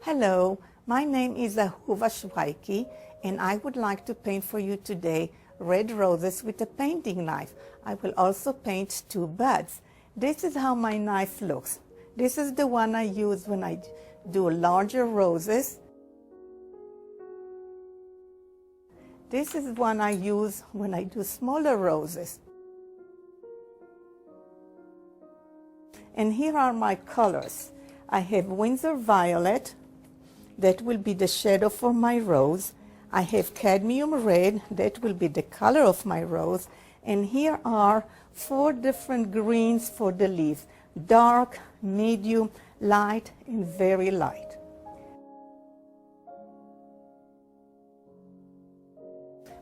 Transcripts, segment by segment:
Hello, my name is Ahuva Shwaiki, and I would like to paint for you today red roses with a painting knife. I will also paint two buds. This is how my knife looks. This is the one I use when I do larger roses. This is one I use when I do smaller roses. And here are my colors. I have Windsor Violet, that will be the shadow for my rose. I have Cadmium Red, that will be the color of my rose. And here are 4 different greens for the leaves: dark, medium, light, and very light.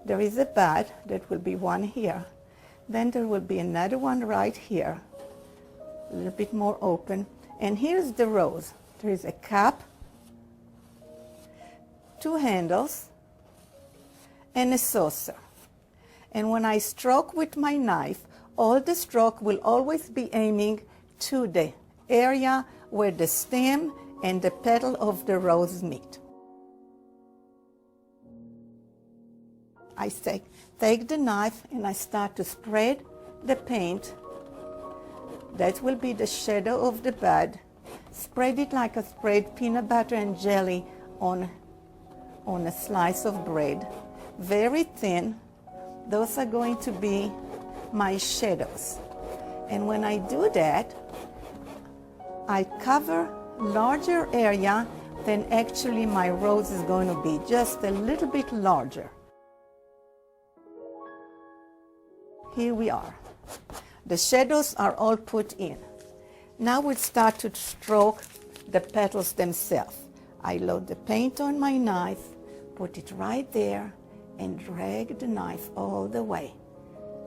There is a bud, that will be one here. Then there will be another one right here, a little bit more open. And here's the rose. There is a cup, 2 handles, and a saucer. And when I stroke with my knife, all the stroke will always be aiming to the area where the stem and the petal of the rose meet. I take the knife and I start to spread the paint. That will be the shadow of the bud. Spread it like I spread peanut butter and jelly on a slice of bread. Very thin. Those are going to be my shadows. And when I do that, I cover larger area than actually my rose is going to be, just a little bit larger. Here we are. The shadows are all put in. Now we'll start to stroke the petals themselves. I load the paint on my knife, put it right there, and drag the knife all the way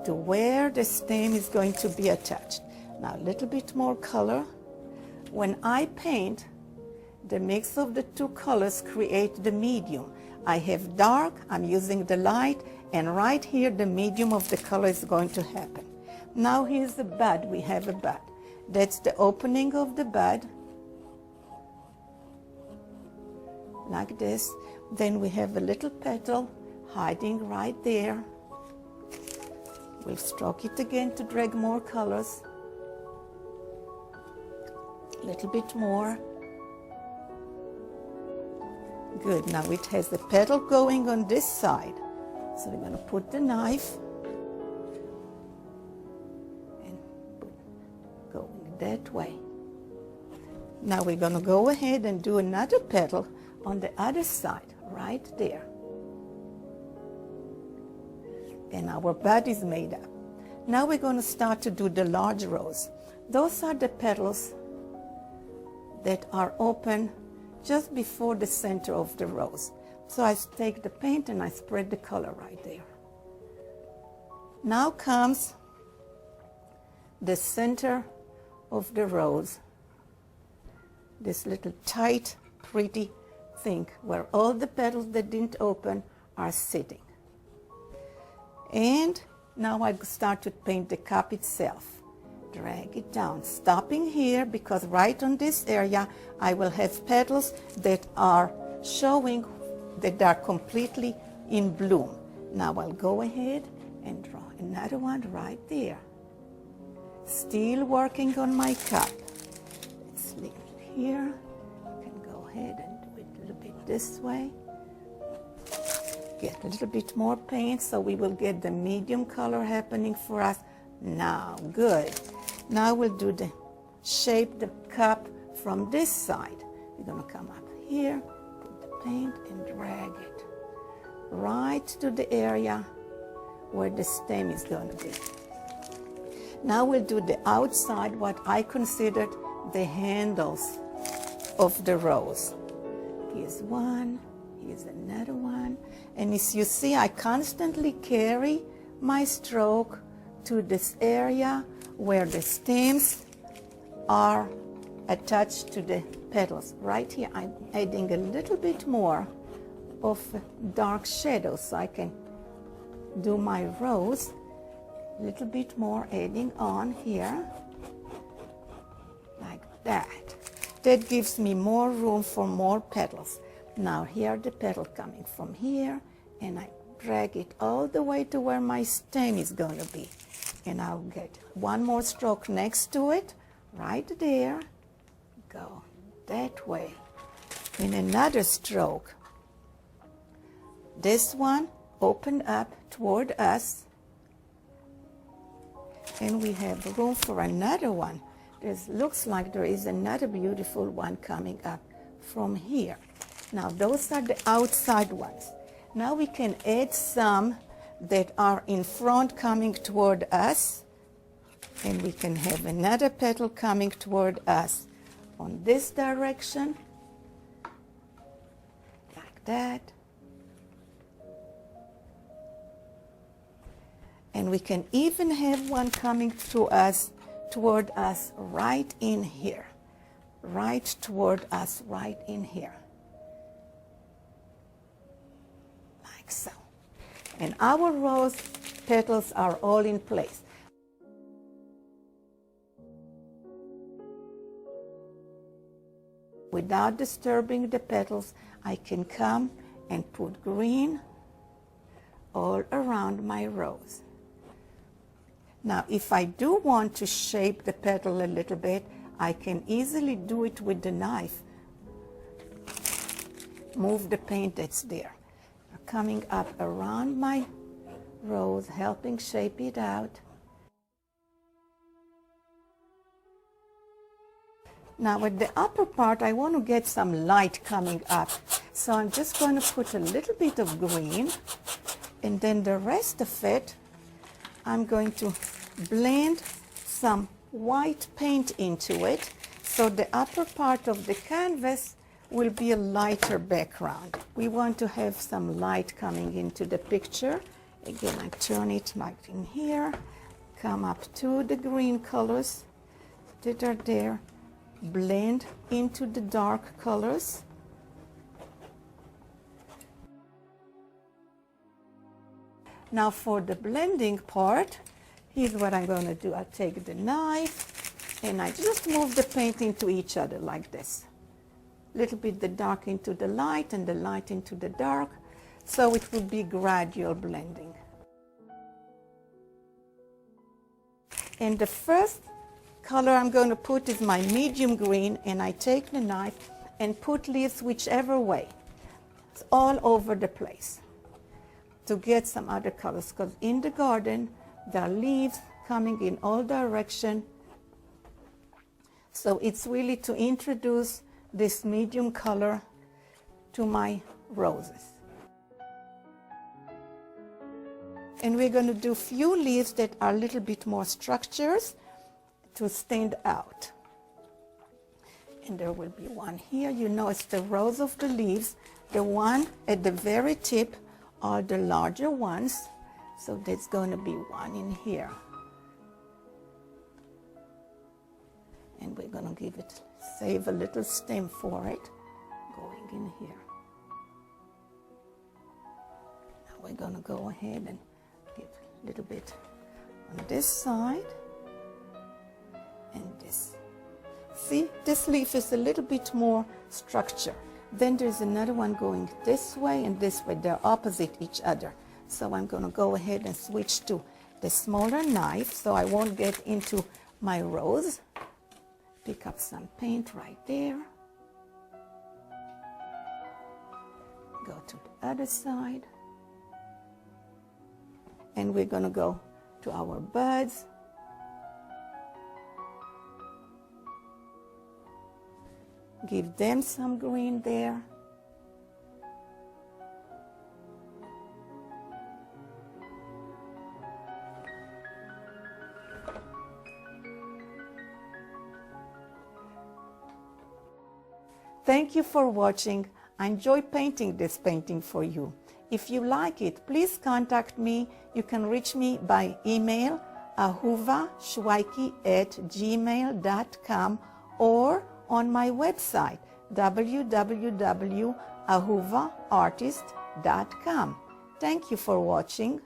to where the stem is going to be attached. Now a little bit more color. When I paint, the mix of the 2 colors create the medium. I have dark, I'm using the light, and right here the medium of the color is going to happen. Now here's the bud. We have a bud. That's the opening of the bud, like this. Then we have a little petal hiding right there. We'll stroke it again to drag more colors. A little bit more. Good. Now it has the petal going on this side. So we're going to put the knife and going that way. Now we're going to go ahead and do another petal on the other side, right there. And our bud is made up. Now we're going to start to do the large rose. Those are the petals that are open just before the center of the rose. So I take the paint and I spread the color right there. Now comes the center of the rose, this little tight, pretty thing where all the petals that didn't open are sitting. And now I start to paint the cup itself. Drag it down, stopping here because right on this area I will have petals that are showing that they are completely in bloom. Now I'll go ahead and draw another one right there. Still working on my cup. Let's leave it here. I can go ahead and do it a little bit this way. Get a little bit more paint so we will get the medium color happening for us. Now, good. Now we'll do the shape the cup from this side. We're going to come up here, put the paint and drag it right to the area where the stem is going to be. Now we'll do the outside, what I considered the handles of the rose. Here's one, here's another one. And as you see, I constantly carry my stroke to this area where the stems are attached to the petals. Right here, I'm adding a little bit more of dark shadow so I can do my rose. A little bit more adding on here, like that. That gives me more room for more petals. Now here the petal coming from here, and I drag it all the way to where my stem is going to be. And I'll get one more stroke next to it, right there. Go that way. And another stroke. This one open up toward us. And we have room for another one. Looks like there is another beautiful one coming up from here. Now those are the outside ones. Now we can add some that are in front coming toward us, and we can have another petal coming toward us on this direction, like that. And we can even have one coming toward us right in here, right toward us right in here, like so. And our rose petals are all in place. Without disturbing the petals, I can come and put green all around my rose. Now, if I do want to shape the petal a little bit, I can easily do it with the knife. Move the paint that's there. Coming up around my rose, helping shape it out. Now at the upper part, I want to get some light coming up. So I'm just going to put a little bit of green, and then the rest of it, I'm going to blend some white paint into it, so the upper part of the canvas will be a lighter background. We want to have some light coming into the picture. Again, I turn it like in here, come up to the green colors that are there, blend into the dark colors. Now for the blending part, here's what I'm going to do. I take the knife and I just move the paint into each other like this. Little bit the dark into the light and the light into the dark, so it will be gradual blending. And the first color I'm going to put is my medium green, and I take the knife and put leaves whichever way. It's all over the place to get some other colors, because in the garden there are leaves coming in all directions. So it's really to introduce this medium color to my roses. And we're going to do few leaves that are a little bit more structures to stand out. And there will be one here. You know, it's the rows of the leaves. The one at the very tip are the larger ones. So there's going to be one in here. And we're going to give it, save a little stem for it, going in here. Now we're going to go ahead and give a little bit on this side and this. See, this leaf is a little bit more structure. Then there's another one going this way and this way. They're opposite each other. So I'm going to go ahead and switch to the smaller knife so I won't get into my rose. Pick up some paint right there. Go to the other side. And we're going to go to our buds. Give them some green there. Thank you for watching. I enjoy painting this painting for you. If you like it, please contact me. You can reach me by email, ahuvashwaiki@gmail.com, or on my website, www.ahuvaartist.com. Thank you for watching.